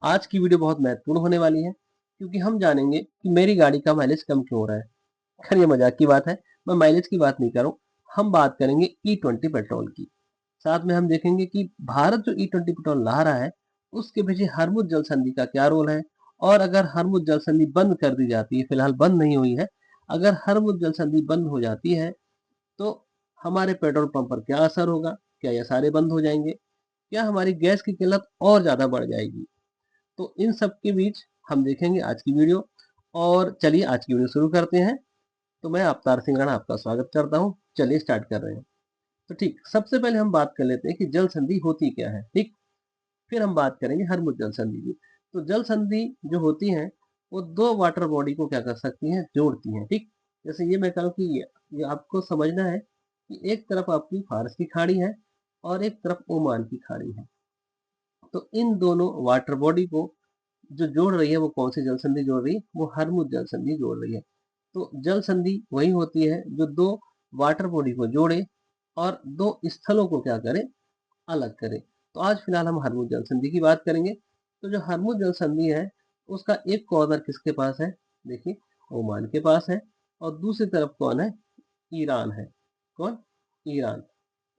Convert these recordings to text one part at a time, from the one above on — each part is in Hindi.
आज की वीडियो बहुत महत्वपूर्ण होने वाली है क्योंकि हम जानेंगे कि मेरी गाड़ी का माइलेज कम क्यों हो रहा है। खैर ये मजाक की बात है, मैं माइलेज की बात नहीं कर रहा हूँ। हम बात करेंगे E20 पेट्रोल की। साथ में हम देखेंगे कि भारत जो E20 पेट्रोल ला रहा है उसके पीछे हरमुज जल संधि का क्या रोल है, और अगर हरमुज जल संधि बंद कर दी जाती है, फिलहाल बंद नहीं हुई है, अगर हरमुज जल संधि बंद हो जाती है तो हमारे पेट्रोल पंप पर क्या असर होगा, क्या ये सारे बंद हो जाएंगे, क्या हमारी गैस की किल्लत और ज्यादा बढ़ जाएगी। तो इन सब के बीच हम देखेंगे आज की वीडियो। और चलिए आज की वीडियो शुरू करते हैं। तो मैं अवतार सिंह राणा आपका स्वागत करता हूँ। चलिए स्टार्ट कर रहे हैं। तो ठीक, सबसे पहले हम बात कर लेते हैं कि जल संधि होती क्या है। ठीक, फिर हम बात करेंगे हरमुज जल संधि की। तो जल संधि जो होती है वो दो वाटर बॉडी को क्या कर सकती हैं, जोड़ती हैं। ठीक, जैसे ये मैं कहूँ कि ये आपको समझना है कि एक तरफ आपकी फारस की खाड़ी है और एक तरफ ओमान की खाड़ी है। तो इन दोनों वाटर बॉडी को जो जोड़ रही है वो कौन सी जल संधि जोड़ रही है, वो हरमुज जल संधि जोड़ रही है। तो जल संधि वही होती है जो दो वाटर बॉडी को जोड़े और दो स्थलों को क्या करे, अलग करे। तो आज फिलहाल हम हरमुज जल संधि की बात करेंगे। तो जो हरमुज जल संधि है उसका एक कॉर्नर किसके पास है, देखिए ओमान के पास है, और दूसरी तरफ कौन है, ईरान है। कौन, ईरान।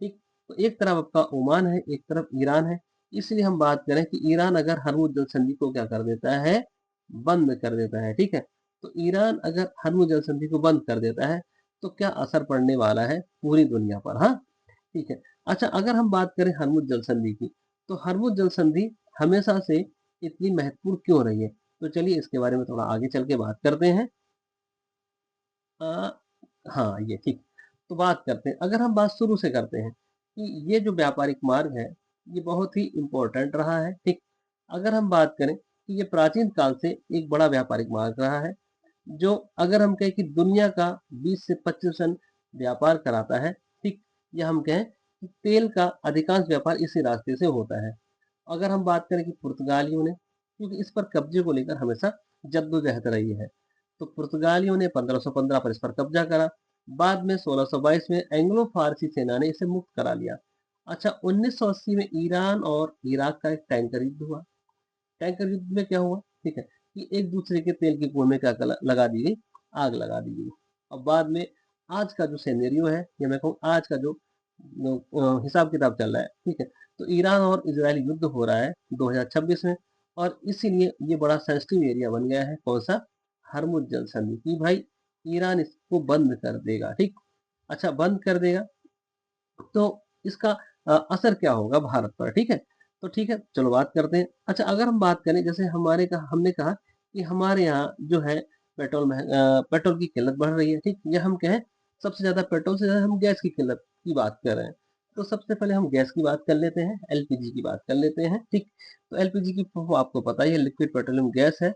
ठीक, तो एक तरफ आपका ओमान है, एक तरफ ईरान है। इसलिए हम बात करें कि ईरान अगर हरमुज जल संधि को क्या कर देता है, बंद कर देता है। ठीक है, तो ईरान अगर हरमुज जल संधि को बंद कर देता है तो क्या असर पड़ने वाला है पूरी दुनिया पर। हाँ, ठीक है। अच्छा, अगर हम बात करें हरमुज जल संधि की, तो हरमुज जल संधि हमेशा से इतनी महत्वपूर्ण क्यों रही है, तो चलिए इसके बारे में थोड़ा आगे चल के बात करते हैं। अ, हाँ ये ठीक। तो बात करते हैं, अगर हम बात शुरू से करते हैं कि ये जो व्यापारिक मार्ग है ये बहुत ही इम्पोर्टेंट रहा है। ठीक, अगर हम बात करें कि ये प्राचीन काल से एक बड़ा व्यापारिक मार्ग रहा है, जो अगर हम कहें कि दुनिया का 20 से 25% व्यापार कराता है। ठीक, या हम कहें कि तेल का अधिकांश व्यापार इसी रास्ते से होता है। अगर हम बात करें कि पुर्तगालियों ने, क्योंकि इस पर कब्जे को लेकर हमेशा जद्दोजहद रही है, तो पुर्तगालियों ने 1515 पर इस पर कब्जा करा। बाद में 1622 में एंग्लो फारसी सेना ने इसे मुक्त करा लिया। अच्छा, 1980 में ईरान और इराक का एक टैंकर युद्ध हुआ। टैंकर युद्ध में क्या हुआ, ठीक है, कि एक दूसरे के तेल के कुएं में क्या लगा दी गई, आग लगा दी गई। और बाद में आज का जो सिनेरियो है, या मैं कहूँ आज का जो हिसाब किताब चल रहा है, ठीक है, तो ईरान और इजराइल युद्ध हो रहा है 2026 में। और इसीलिए ये बड़ा सेंसिटिव एरिया बन गया है, कौन सा, हरमुज जल संधि की। भाई ईरान इसको बंद कर देगा। ठीक, अच्छा बंद कर देगा तो इसका असर क्या होगा भारत पर। ठीक है, तो ठीक है चलो बात करते हैं। अच्छा, अगर हम बात करें, जैसे हमने कहा कि हमारे यहाँ जो है पेट्रोल की किल्लत बढ़ रही है। ठीक, या हम कहें सबसे ज्यादा पेट्रोल से ज्यादा हम गैस की किल्लत की बात कर रहे हैं। तो सबसे पहले हम गैस की बात कर लेते हैं, एलपीजी की बात कर लेते हैं। ठीक, तो एलपीजी की तो आपको पता ही है, लिक्विड पेट्रोलियम गैस है।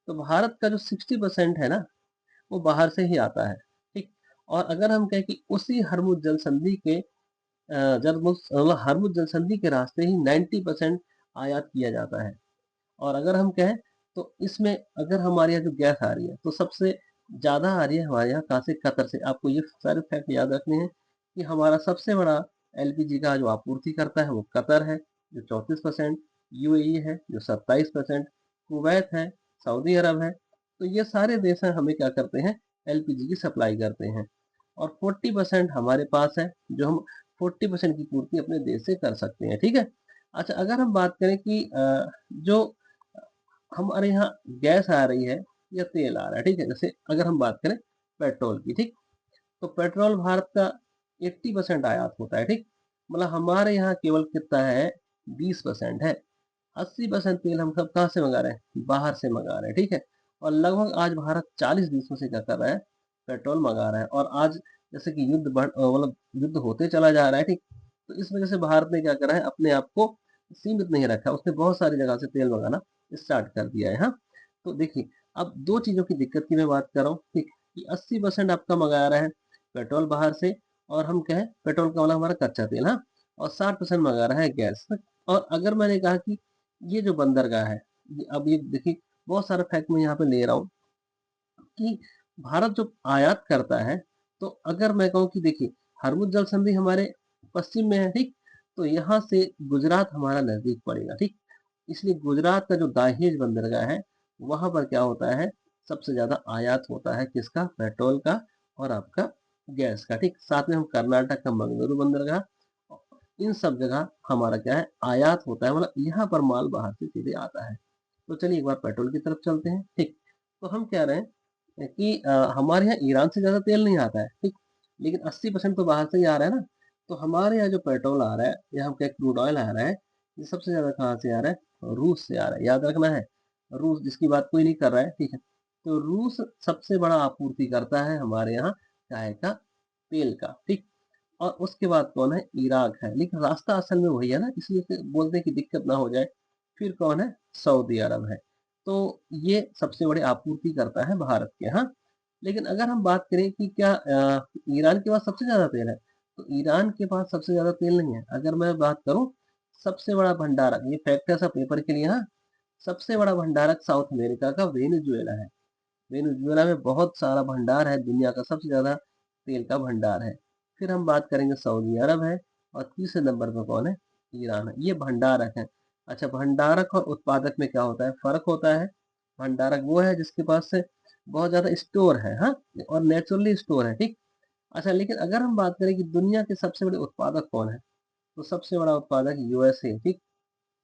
तो भारत का जो 60% है ना, वो बाहर से ही आता है। ठीक, और अगर हम कहें कि उसी हरमुज जल संधि के हरमुज जल संधि के रास्ते ही 90% आयात किया जाता है। और अगर हम कहें तो इसमें अगर हमारे यहाँ जो गैस आ रही है तो सबसे ज्यादा आ रही है हमारे यहाँ कहाँ से, कतर से। आपको ये सारे फैक्ट याद रखने हैं कि हमारा सबसे बड़ा एलपीजी का जो आपूर्ति करता है वो कतर है जो 34%, यूएई है जो 27%, कुवैत है, सऊदी अरब है। तो ये सारे देश हैं हमें क्या करते हैं, एलपीजी की सप्लाई करते हैं। और 40% हमारे पास है जो हम 40% की पूर्ति अपने देश से कर सकते हैं। ठीक है, अच्छा अगर हम बात करें कि जो हमारे यहाँ गैस आ रही है या तेल आ रहा है, ठीक है, जैसे अगर हम बात करें पेट्रोल की। ठीक, तो पेट्रोल भारत का 80% आयात होता है। ठीक, मतलब हमारे यहाँ केवल कितना है, 20% है। 80% तेल हम सब कहाँ से मंगा रहे हैं, बाहर से मंगा रहे हैं। ठीक है, और लगभग आज भारत 40 देशों से क्या कर रहा है, पेट्रोल मंगा रहा है। और आज जैसे कि मतलब युद्ध होते चला जा रहा है। ठीक, तो इस वजह से भारत ने क्या करा है, अपने आप को सीमित नहीं रखा, उसने बहुत सारी जगह से तेल मंगाना स्टार्ट कर दिया है। हाँ, तो देखिए अब दो चीजों की दिक्कत की मैं बात कर रहा हूँ। ठीक, कि 80% आपका मंगा रहा है पेट्रोल बाहर से, और हम कहें पेट्रोल का मतलब हमारा कच्चा तेल। हाँ, और 60% मंगा रहा है गैस। और अगर मैंने कहा कि ये जो बंदरगाह है, अब ये देखिए बहुत सारा फैक्ट मैं यहाँ पे ले रहा हूँ कि भारत जो आयात करता है, तो अगर मैं कहूँ कि देखिए हरमुज जल संधि हमारे पश्चिम में है। ठीक, तो यहाँ से गुजरात हमारा नजदीक पड़ेगा। ठीक, इसलिए गुजरात का जो दाहेज बंदरगाह है, वहां पर क्या होता है, सबसे ज्यादा आयात होता है किसका, पेट्रोल का और आपका गैस का। ठीक, साथ में हम कर्नाटक का मंगलुरु बंदरगाह, इन सब जगह हमारा क्या है, आयात होता है, मतलब यहाँ पर माल बाहर से सीधे आता है। तो चलिए एक बार पेट्रोल की तरफ चलते हैं। ठीक, तो हम कह रहे हैं कि हमारे यहाँ ईरान से ज्यादा तेल नहीं आता है। ठीक, लेकिन 80% तो बाहर से ही आ रहा है ना। तो हमारे यहाँ जो पेट्रोल आ रहा है या हम क्या क्रूड ऑयल आ रहा है, ये सबसे ज्यादा कहाँ से आ रहा है, रूस से आ रहा है। याद रखना है, रूस, जिसकी बात कोई नहीं कर रहा है। ठीक है, तो रूस सबसे बड़ा आपूर्ति करता है हमारे यहाँ चाय का, तेल का। ठीक, और उसके बाद कौन है, इराक है, लेकिन रास्ता असल में वही है ना, इसलिए बोलते हैं कि दिक्कत ना हो जाए। फिर कौन है, सऊदी अरब है। तो ये सबसे बड़े आपूर्ति करता है भारत के। हाँ, लेकिन अगर हम बात करें कि क्या ईरान के पास सबसे ज्यादा तेल है, तो ईरान के पास सबसे ज्यादा तेल नहीं है। अगर मैं बात करूं, सबसे बड़ा भंडारक, ये फैक्ट है सब पेपर के लिए। हाँ, सबसे बड़ा भंडारक साउथ अमेरिका का वेनेजुएला है। वेनेजुएला में बहुत सारा भंडार है, दुनिया का सबसे ज्यादा तेल का भंडार है। फिर हम बात करेंगे, सऊदी अरब है, और तीसरे नंबर पर कौन है, ईरान है। ये भंडारक है। अच्छा, भंडारक और उत्पादक में क्या होता है, फर्क होता है। भंडारक वो है जिसके पास से बहुत ज्यादा स्टोर है, हाँ, और नेचुरली स्टोर है। ठीक, अच्छा, लेकिन अगर हम बात करें कि दुनिया के सबसे बड़े उत्पादक कौन है, तो सबसे बड़ा उत्पादक यूएसए, ठीक,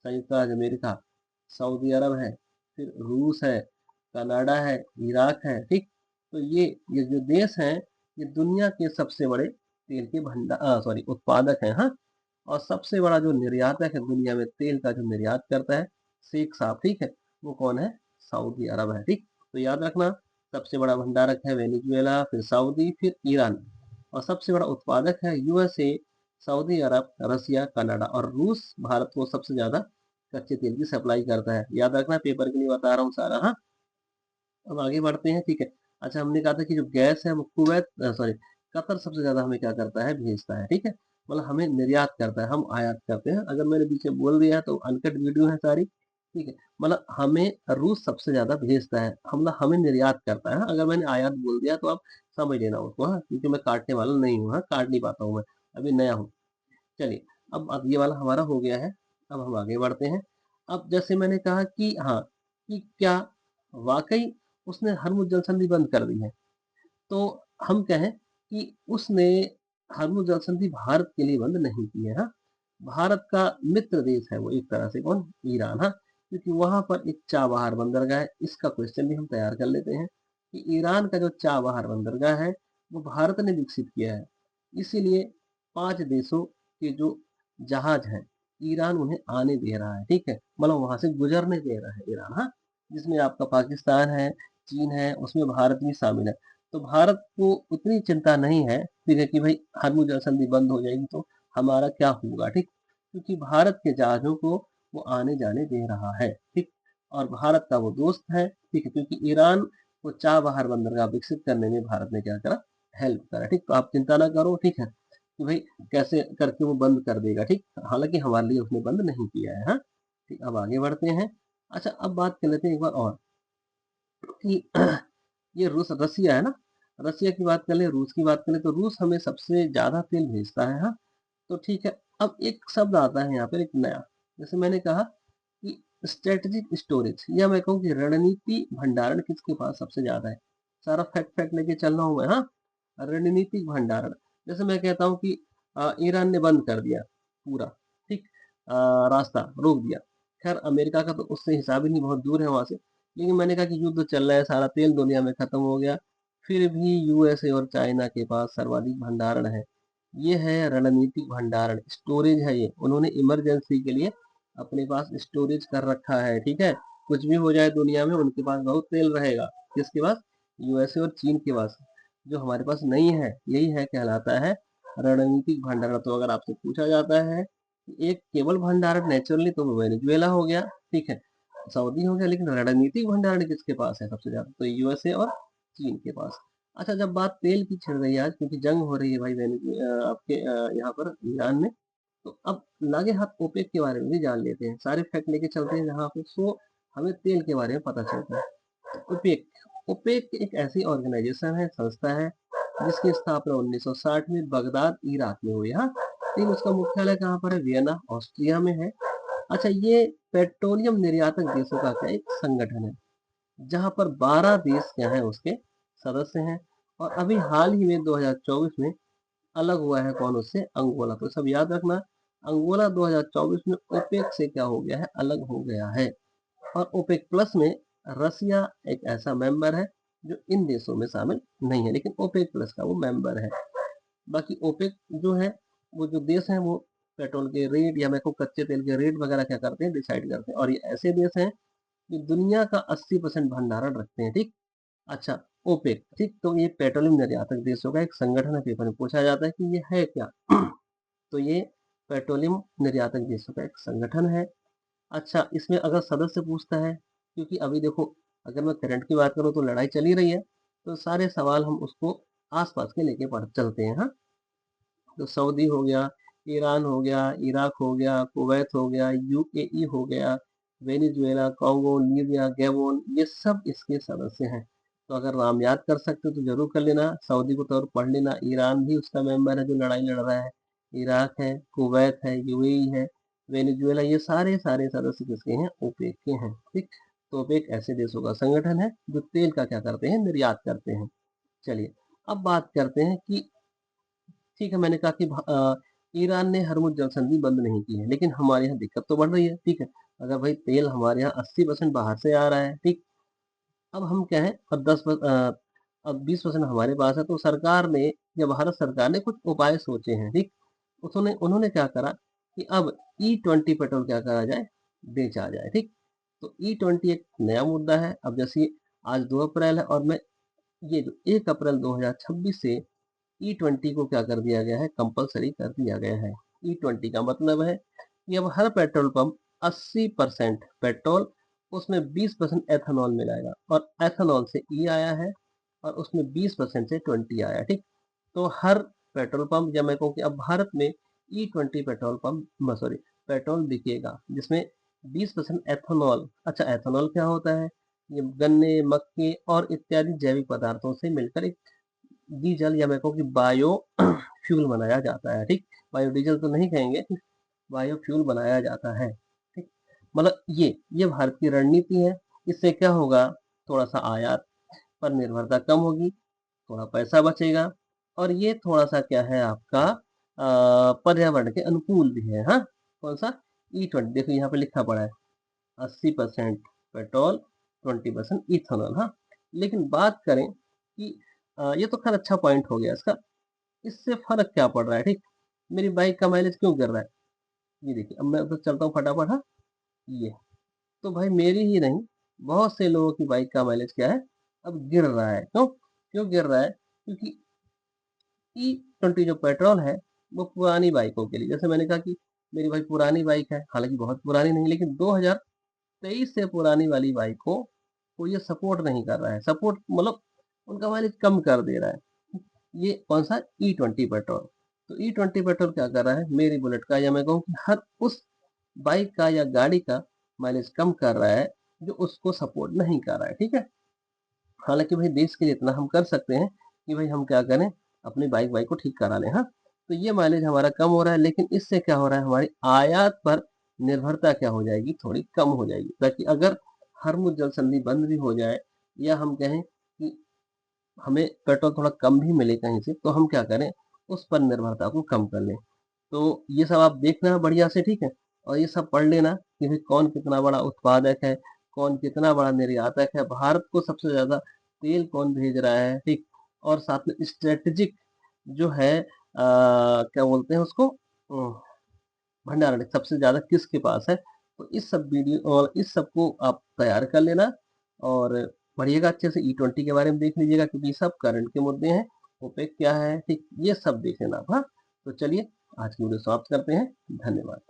संयुक्त राज्य अमेरिका, सऊदी अरब है, फिर रूस है, कनाडा है, इराक है। ठीक, तो ये जो देश हैं, ये दुनिया के सबसे बड़े तेल के भंडार, सॉरी, उत्पादक हैं। हाँ, और सबसे बड़ा जो निर्यातक है दुनिया में, तेल का जो निर्यात करता है, शेख साहब, ठीक है, वो कौन है, सऊदी अरब है। ठीक, तो याद रखना, सबसे बड़ा भंडारक है वेनेजुएला, फिर सऊदी, फिर ईरान, और सबसे बड़ा उत्पादक है यूएसए, सऊदी अरब, रसिया, कनाडा, और रूस भारत को सबसे ज्यादा कच्चे तेल की सप्लाई करता है। याद रखना, पेपर के लिए बता रहा हूँ सारा। हाँ, अब आगे बढ़ते हैं। ठीक है, अच्छा, हमने कहा था कि जो गैस है वो कुवैत, सॉरी, कतर सबसे ज्यादा हमें क्या करता है, भेजता है। ठीक है, मतलब हमें निर्यात करता है, हम आयात करते हैं। अगर मैंने पीछे बोल दिया है तो अनकट वीडियो है सारी। ठीक है, मतलब हमें रूस सबसे ज्यादा भेजता है, मतलब हमें निर्यात करता है। हाँ, अगर मैंने आयात बोल दिया तो आप समझ लेना उसको। हाँ, क्योंकि मैं काटने वाला नहीं हूँ। हाँ, काट नहीं पाता हूँ मैं, अभी नया हूँ। चलिए, अब ये वाला हमारा हो गया है। अब हम आगे बढ़ते हैं। अब जैसे मैंने कहा कि हाँ, कि क्या वाकई उसने हरमुज जलसंधि बंद कर दी है, तो हम कहें कि उसने हरमुज जलसंधि भारत के लिए बंद नहीं की है। हाँ, भारत का मित्र देश है वो एक तरह से, कौन, ईरान। हाँ, क्योंकि वहां पर एक चाबहार बंदरगाह है। इसका क्वेश्चन भी हम तैयार कर लेते हैं कि ईरान का जो चाबहार बंदरगाह है, वो भारत ने विकसित किया है। इसीलिए 5 देशों के जो जहाज हैं, ईरान उन्हें आने दे रहा है। ठीक है, मतलब वहां से गुजरने दे रहा है ईरान। हाँ, जिसमें आपका पाकिस्तान है, चीन है, उसमें भारत भी शामिल है। तो भारत को उतनी चिंता नहीं है, ठीक है, कि भाई हरमुज जलसंधि बंद हो जाएगी तो हमारा क्या होगा। ठीक, क्योंकि भारत के जहाजों को वो आने जाने दे रहा है। ठीक, और भारत का वो दोस्त है। ठीक है, क्योंकि ईरान को चाबहार बंदरगाह विकसित करने में भारत ने क्या करा, हेल्प करा। ठीक, तो आप चिंता ना करो। ठीक है, कि भाई कैसे करके वो बंद कर देगा। ठीक, हालांकि हमारे लिए उसने बंद नहीं किया है। हाँ, ठीक, अब आगे बढ़ते हैं। अच्छा, अब बात कर लेते हैं एक बार और कि ये रूस, रसिया है ना, रसिया की बात कर ले, रूस की बात करें, तो रूस हमें सबसे ज्यादा तेल भेजता है। हाँ, तो ठीक है, अब एक शब्द आता है यहाँ पर, एक नया, जैसे मैंने कहा कि स्ट्रेटेजिक स्टोरेज, या मैं कहूँ कि रणनीति भंडारण किसके पास सबसे ज्यादा है। सारा फैक्ट फैक्ट लेके चल रहा हूँ मैं। हाँ, रणनीतिक भंडारण, जैसे मैं कहता हूँ कि ईरान ने बंद कर दिया पूरा, ठीक, रास्ता रोक दिया। खैर, अमेरिका का तो उससे हिसाब ही नहीं, बहुत दूर है वहां से। लेकिन मैंने कहा कि युद्ध चल रहा है, सारा तेल दुनिया में खत्म हो गया, फिर भी यूएसए और चाइना के पास सर्वाधिक भंडारण है। ये है रणनीतिक भंडारण, स्टोरेज है ये। उन्होंने इमरजेंसी के लिए अपने पास स्टोरेज कर रखा है। ठीक है, कुछ भी हो जाए दुनिया में, उनके पास बहुत तेल रहेगा। किसके पास, यूएसए और चीन के पास। जो हमारे पास नहीं है, यही है, कहलाता है रणनीतिक भंडारण। तो अगर आपसे पूछा जाता है कि एक केवल भंडारण नेचुरली, तो वो वेनेजुएला हो गया। ठीक है, सऊदी हो गया, लेकिन रणनीतिक भंडारण किसके पास है सबसे ज्यादा, तो यूएसए और चीन के पास। अच्छा, जब बात तेल की छिड़ रही है आज, क्योंकि जंग हो रही है भाई आपके यहाँ पर ईरान में, तो अब लागे हाथ ओपेक के बारे में भी जान लेते हैं। सारे फैक्ट लेके चलते हैं जहाँ पे, सो हमें तेल के बारे में पता चलता है। ओपेक, ओपेक एक ऐसी ऑर्गेनाइजेशन है, संस्था है, जिसकी स्थापना 1960 में बगदाद, इराक में हुई। हाँ, लेकिन उसका मुख्यालय कहाँ पर है, वियना, ऑस्ट्रिया में है। अच्छा, ये पेट्रोलियम निर्यातक देशों का क्या एक संगठन है, जहाँ पर 12 देश क्या हैं उसके सदस्य हैं, और अभी हाल ही में 2024 में अलग हुआ है कौन उससे, अंगोला। तो सब याद रखना, अंगोला 2024 में ओपेक से क्या हो गया है, अलग हो गया है। और ओपेक प्लस में रसिया एक ऐसा मेंबर है जो इन देशों में शामिल नहीं है, लेकिन ओपेक प्लस का वो मेंबर है। बाकी ओपेक जो है, वो जो देश हैं वो पेट्रोल के रेट या मैं कहूँ कच्चे तेल के रेट वगैरह क्या करते हैं, डिसाइड करते हैं, और ये ऐसे देश हैं जो दुनिया का 80% भंडारण रखते हैं, ठीक। अच्छा, ओपेक, ठीक, तो ये पेट्रोलियम निर्यातक देशों का एक संगठन है। पेपर में पूछा जाता है कि ये है क्या। तो ये पेट्रोलियम निर्यातक देशों का एक संगठन है। अच्छा, इसमें अगर सदस्य पूछता है, क्योंकि अभी देखो, अगर मैं करंट की बात करूँ तो लड़ाई चल ही रही है, तो सारे सवाल हम उसको आस-पास के लेके पढ़ चलते हैं, हाँ। तो सऊदी हो गया, ईरान हो गया, इराक हो गया, कुवैत हो गया, यूएई हो गया, वेनेजुएला, कांगो, लीबिया, गैबोन, ये सब इसके सदस्य हैं। तो अगर नाम याद कर सकते हो तो ज़रूर कर लेना। सऊदी को तो और पढ़ लेना, ईरान भी उसका मेंबर है जो लड़ाई लड़ रहा है, इराक है, कुवैत है, यूएई है, वेनेजुएला, ये सारे सदस्य किसके हैं, ओपेक के हैं, ठीक। तो ओपेक ऐसे देशों का संगठन है जो तेल का क्या करते हैं, निर्यात करते हैं। चलिए, अब बात करते हैं कि ठीक है, मैंने कहा कि ईरान ने हरमुज़ जल संधि बंद नहीं की है, लेकिन हमारे यहाँ दिक्कत तो बढ़ रही है, ठीक है। अगर भाई तेल हमारे यहाँ 80% बाहर से आ रहा है, ठीक। अब हम क्या है, अब 20% हमारे पास है, तो सरकार ने, या भारत सरकार ने कुछ उपाय सोचे हैं, ठीक। उन्होंने उन्होंने क्या करा कि अब ई-20 पेट्रोल क्या करा जाए, बेचा जाए, ठीक। तो ई-20 एक नया मुद्दा है। अब जैसे आज 2 अप्रैल है, और मैं ये जो 1 अप्रैल 2026 से ई-20 को क्या कर दिया गया है, कंपल्सरी कर दिया गया है। ई-20 का मतलब है कि अब हर पेट्रोल पंप 80% पेट्रोल, उसमें 20% एथेनॉल मिलाएगा, और एथेनॉल से ई आया है, और उसमें 20% से 20 आया, ठीक। तो हर पेट्रोल पंप, या मैं कहूँ कि अब भारत में ई-20 पेट्रोल पंप, सॉरी, पेट्रोल बिकेगा जिसमें 20% एथेनॉल। अच्छा, एथेनॉल क्या होता है, ये गन्ने, मक्के और इत्यादि जैविक पदार्थों से मिलकर एक डीजल, या मैं कहूँ कि बायो फ्यूल बनाया जाता है, ठीक। बायोडीजल तो नहीं कहेंगे, बायो फ्यूल बनाया जाता है, ठीक। मतलब ये भारत की रणनीति है। इससे क्या होगा, थोड़ा सा आयात पर निर्भरता कम होगी, थोड़ा पैसा बचेगा, और ये थोड़ा सा क्या है आपका, पर्यावरण के अनुकूल भी है, हाँ। कौन सा, ई-20, देखो यहाँ पे लिखा पड़ा है 80% पेट्रोल, 20% इथेनॉल, हाँ। लेकिन बात करें कि ये तो खैर अच्छा पॉइंट हो गया इसका, इससे फ़र्क क्या पड़ रहा है, ठीक? मेरी बाइक का माइलेज क्यों गिर रहा है? ये देखिए, अब मैं उधर चलता हूँ फटाफट, हाँ, ये। तो भाई मेरी ही नहीं, बहुत से लोगों की बाइक का माइलेज क्या है, अब गिर रहा है। क्यों? क्यों गिर रहा है? क्योंकि ई-20 जो पेट्रोल है, वो पुरानी बाइकों के लिए, जैसे मैंने कहा कि मेरी भाई पुरानी बाइक है, हालाँकि बहुत पुरानी नहीं, लेकिन 2023 से पुरानी वाली बाइकों को ये सपोर्ट नहीं कर रहा है। सपोर्ट मतलब उनका माइलेज कम कर दे रहा है। ये कौन-सा, ई-20 पेट्रोल। तो ई-20 पेट्रोल क्या कर रहा है, मेरी बुलेट का, या मैं कहूँ कि हर उस बाइक का या गाड़ी का माइलेज कम कर रहा है, जो उसको सपोर्ट नहीं कर रहा है, ठीक है। हालाँकि भाई देश के लिए इतना हम कर सकते हैं कि भाई हम क्या करें, अपनी बाइक वाइक को ठीक करा लें, हाँ। तो ये माइलेज हमारा कम हो रहा है, लेकिन इससे क्या हो रहा है, हमारी आयात पर निर्भरता क्या हो जाएगी, थोड़ी कम हो जाएगी। ताकि अगर हरमुज़ जल संधि बंद भी हो जाए, या हम कहें कि हमें पेट्रोल थोड़ा कम भी मिले कहीं से, तो हम क्या करें, उस पर निर्भरता को कम कर लें। तो ये सब आप देखना बढ़िया से, ठीक है? और ये सब पढ़ लेना कि भाई कौन कितना बड़ा उत्पादक है, कौन कितना बड़ा निर्यातक है, भारत को सबसे ज़्यादा तेल कौन भेज रहा है, ठीक? और साथ में स्ट्रैटेजिक जो है, क्या बोलते हैं उसको, भंडारण सबसे ज़्यादा किसके पास है। तो इस सब वीडियो और इस सब को आप तैयार कर लेना, और पढ़िएगा अच्छे से, ई-20 के बारे में देख लीजिएगा, क्योंकि ये सब करंट के मुद्दे हैं। ओपेक क्या है, ठीक, ये सब देख लेना आप, हाँ। तो चलिए, आज की वीडियो समाप्त करते हैं। धन्यवाद।